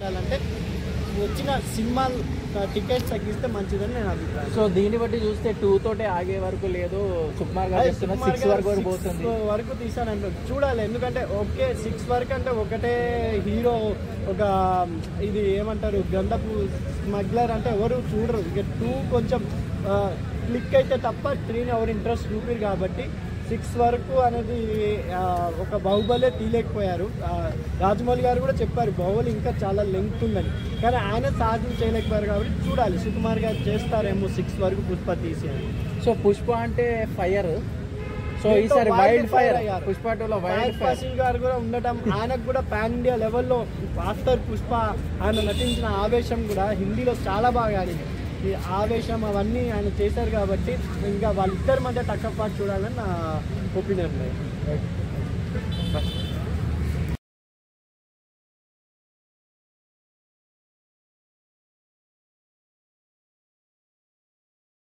అంటే వచ్చిన cinema tickets తగ్గిస్తే మంచిదని నేను అభిప్రాయం. సో దీన్ని బట్టి చూస్తే 2 తోటే ఆగే వరకు లేదు, సుకుమార్ గారు చెప్తున్నా 6 వరకు కూడా పోతుంది. వరకు తీసానంటే చూడాలి, ఎందుకంటే ఓకే 6 వరకు అంటే ఒకటే హీరో, ఒక ఇది ఏమంటారు గంధపు స్మగ్లర్ అంటే ఎవరు చూడరు. ఇక 2 కొంచెం క్లిక్ అయితే తప్ప 3ని ఎవరు ఇంట్రెస్ట్ చూపిరు. కాబట్టి 6 వరకు అనేది ఒక బాహుబలే తీయలేకపోయారు. రాజమౌళి గారు కూడా చెప్పారు బాహుబలి ఇంకా చాలా లెంగ్త్ ఉందని, కానీ ఆయన సాధ్యం చేయలేకపోయారు. కాబట్టి చూడాలి సుకుమార్ గారు చేస్తారేమో 6 వరకు పుష్ప తీసి. సో పుష్ప అంటే ఫైర్, సో ఈసారి వైల్డ్ ఫైర్. పుష్ప 2లో వైల్డ్ ఫైర్ గారు కూడా ఉండటం, ఆయనకు కూడా పాన్ ఇండియా లెవెల్లో ఆఫ్టర్ పుష్ప ఆయన నటించిన ఆవేశం కూడా హిందీలో చాలా బాగా ఆడింది. ఈ ఆవేశం అవన్నీ ఆయన చేశారు కాబట్టి ఇంకా వాళ్ళిద్దరి మధ్య టక్ ఆఫ్ వార్ చూడాలని నా ఒపీనియన్.